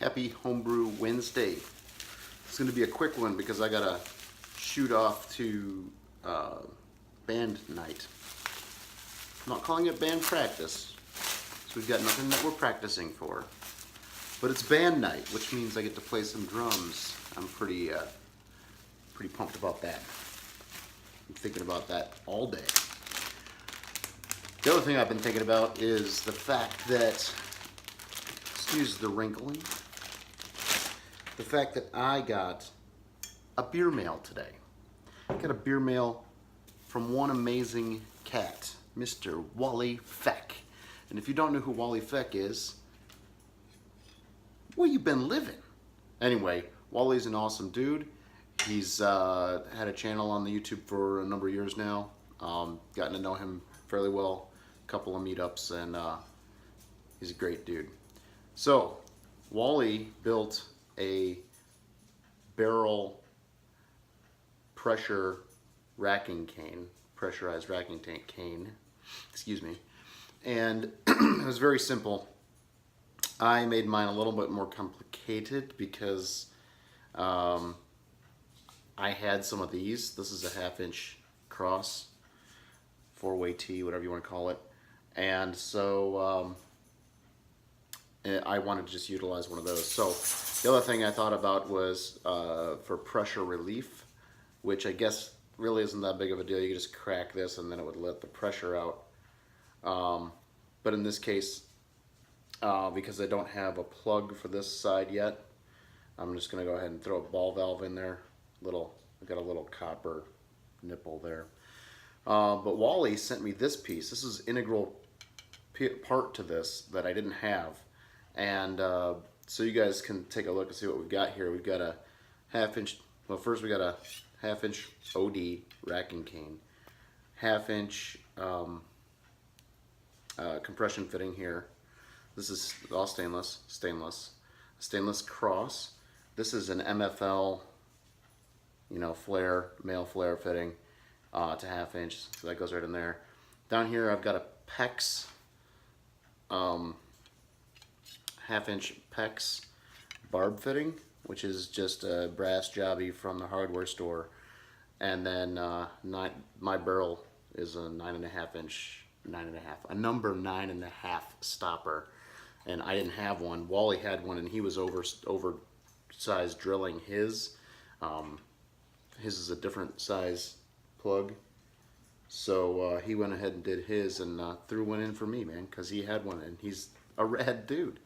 Happy Homebrew Wednesday. It's going to be a quick one because I gotta shoot off to band night. I'm not calling it band practice, so we've got nothing that we're practicing for. But it's band night, which means I get to play some drums. I'm pretty pumped about that. I'm thinking about that all day. The other thing I've been thinking about is the fact that, excuse the wrinkling, the fact that I got a beer mail today. I got a beer mail from one amazing cat, Mr. Wally Feck. And if you don't know who Wally Feck is, where you been living? Anyway, Wally's an awesome dude. He's had a channel on the YouTube for a number of years now. Gotten to know him fairly well, a couple of meetups, and he's a great dude. So, Wally built a barrel pressure racking cane, pressurized racking tank cane, excuse me, and it was very simple. I made mine a little bit more complicated because I had some of these. This is a 1/2-inch cross, 4-way T, whatever you want to call it, and so I wanted to just utilize one of those. So the other thing I thought about was for pressure relief, which I guess really isn't that big of a deal. You could just crack this and then it would let the pressure out. But in this case, because I don't have a plug for this side yet, I'm just going to go ahead and throw a ball valve in there. I've got a little copper nipple there. But Wally sent me this piece. This is integral part to this that I didn't have. And so you guys can take a look and see what we've got here. We've got a 1/2-inch, well, first we got a 1/2-inch OD racking cane, 1/2-inch compression fitting here. This is all stainless cross. This is an MFL, flare, male flare fitting to 1/2-inch, so that goes right in there. Down here I've got a PEX, 1/2-inch PEX barb fitting, which is just a brass jobby from the hardware store. And then my barrel is a 9.5-inch, a number 9.5 stopper. And I didn't have one. Wally had one, and he was oversized drilling his. His is a different size plug. So he went ahead and did his and threw one in for me, man, because he had one, and he's a rad dude.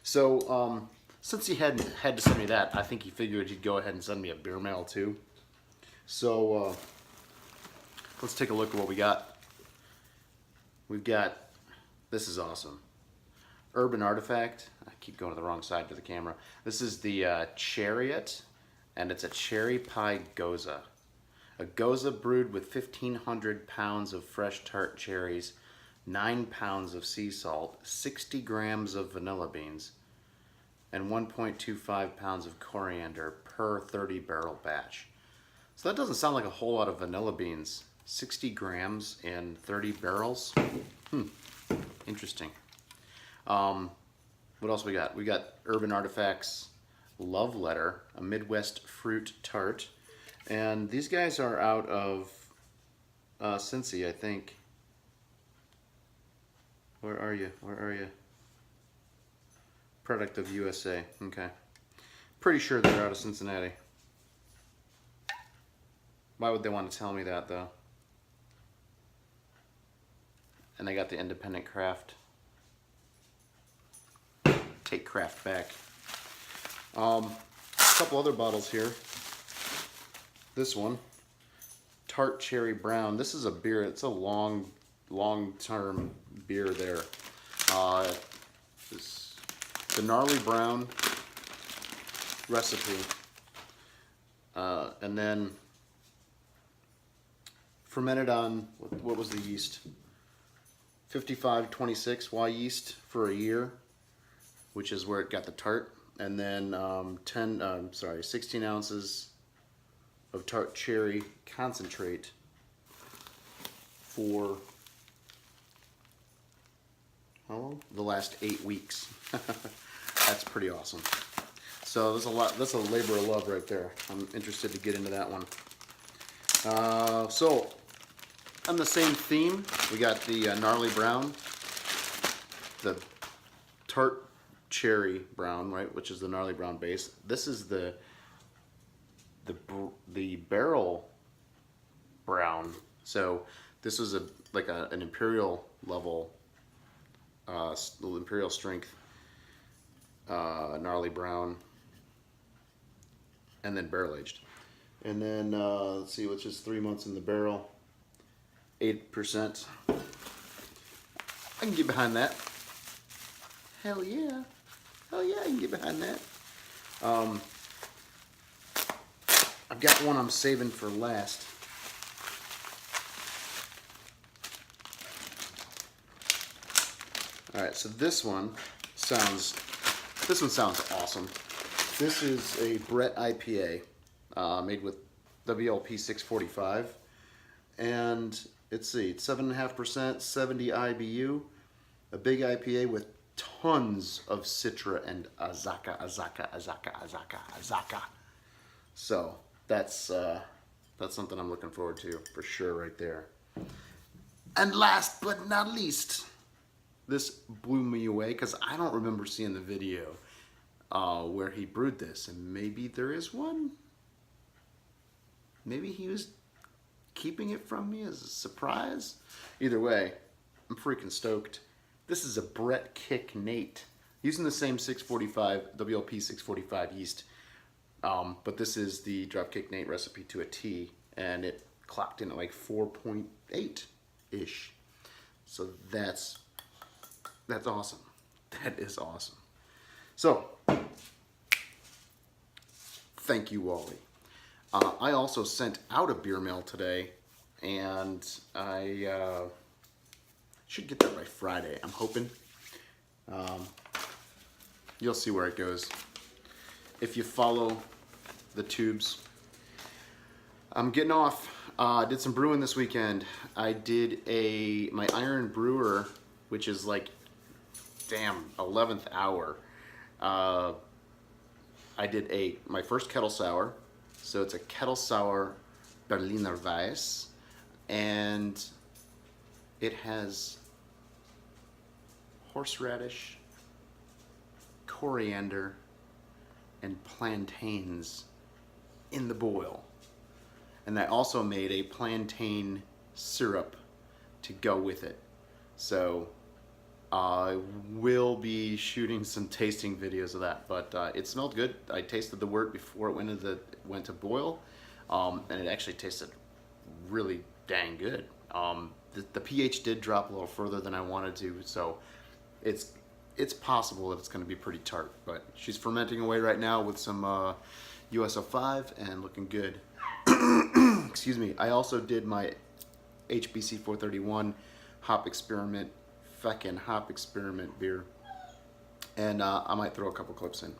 So since he had to send me that, I think he figured he'd go ahead and send me a beer mail too. So let's take a look at what we got. We've got, this is awesome, Urban Artifact. I keep going to the wrong side of the camera. This is the Chariot, and it's a cherry pie goza. A goza brewed with 1,500 pounds of fresh tart cherries, 9 pounds of sea salt, 60 grams of vanilla beans, and 1.25 pounds of coriander per 30 barrel batch. So that doesn't sound like a whole lot of vanilla beans. 60 grams in 30 barrels? Interesting. What else we got? We got Urban Artifacts Love Letter, a Midwest fruit tart. And these guys are out of Cincy, I think. Where are you? Where are you? Product of USA. Okay. Pretty sure they're out of Cincinnati. Why would they want to tell me that, though? And they got the independent craft. Take craft back. A couple other bottles here. This one, Tart Cherry Brown. This is a beer. It's a long-term beer there. The Gnarly Brown recipe, and then fermented on, what was the yeast? 5526 Y yeast for a year, which is where it got the tart. And then 16 ounces of tart cherry concentrate for how long? The last 8 weeks. That's pretty awesome. So there's a lot. That's a labor of love right there. I'm interested to get into that one. So on the same theme, we got the gnarly brown, the tart cherry brown, right, which is the gnarly brown base. This is the barrel brown. So this was an imperial level, imperial strength gnarly brown, and then barrel aged. And then let's see, which is 3 months in the barrel, 8%. I can get behind that. Hell yeah. Hell yeah, I can get behind that. I've got one I'm saving for last. Alright, so this one sounds awesome. This is a Brett IPA made with WLP 645. And let's see, it's 7.5%, 70 IBU. A big IPA with tons of Citra and Azaka. So that's something I'm looking forward to for sure right there. And last but not least, this blew me away because I don't remember seeing the video where he brewed this, and maybe there is one. Maybe he was keeping it from me as a surprise. Either way, I'm freaking stoked. This is a Brett Kick Nate, using the same 645 WLP 645 yeast, but this is the Dropkick Nate recipe to a T, and it clocked in at like 4.8 ish. So that's awesome. That is awesome. So thank you, Wally. I also sent out a beer mail today, and I should get that by Friday, I'm hoping. You'll see where it goes if you follow the tubes. I'm getting off. I did some brewing this weekend. I did my Iron Brewer, which is like, damn, 11th hour. I did my first kettle sour. So it's a kettle sour Berliner Weiss, and it has horseradish, coriander, and plantains in the boil. And I also made a plantain syrup to go with it. So I will be shooting some tasting videos of that, but it smelled good. I tasted the wort before it went to boil, and it actually tasted really dang good. The pH did drop a little further than I wanted to, so it's possible that it's going to be pretty tart. But she's fermenting away right now with some USO5 and looking good. Excuse me. I also did my HBC 431 hop experiment. Feckin' hop experiment beer, and I might throw a couple clips in.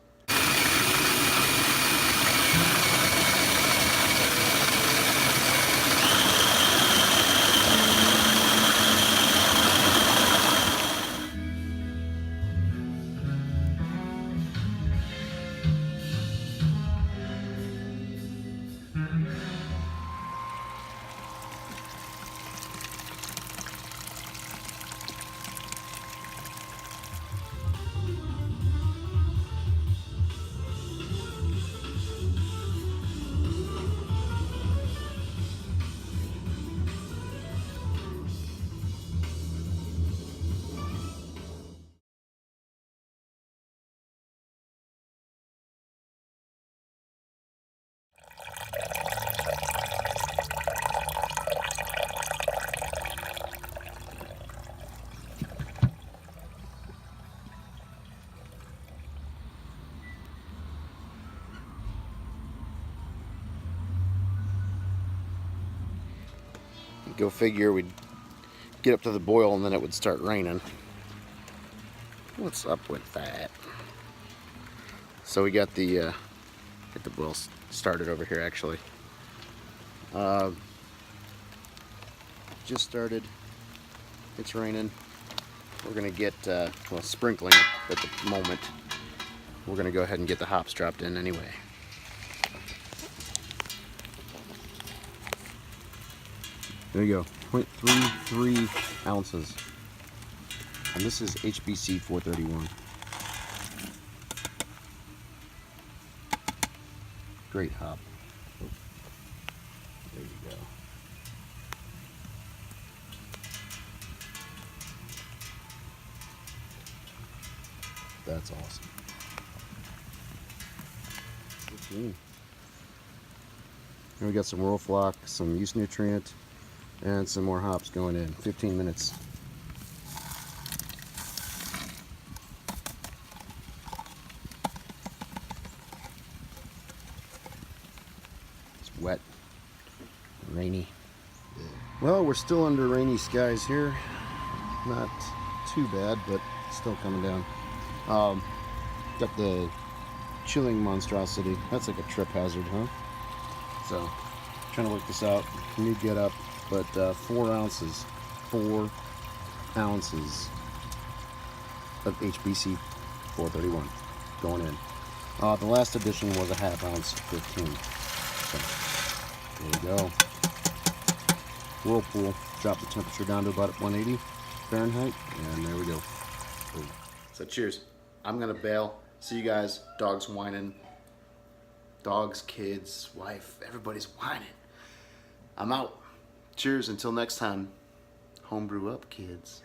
Go figure, we'd get up to the boil and then it would start raining. What's up with that? So we got get the boil started over here actually. Just started. It's raining. We're gonna get well, sprinkling at the moment. we're going to go ahead and get the hops dropped in anyway. There you go, 0.33 ounces. And this is HBC 431. Great hop. There you go. That's awesome. Okay. And we got some roll flock, some use nutrient, and some more hops going in. 15 minutes. It's wet, rainy. Well, we're still under rainy skies here. Not too bad, but still coming down. Got the chilling monstrosity. That's like a trip hazard, huh? So, trying to work this out. New get up, but 4 ounces. 4 ounces of HBC 431 going in. The last edition was a half ounce, 15. So, there you go. Whirlpool, drop the temperature down to about 180 Fahrenheit, and there we go. Boom. So cheers. I'm gonna bail. See you guys. Dogs whining. Dogs, kids, wife, everybody's whining. I'm out. Cheers until next time. Homebrew up, kids.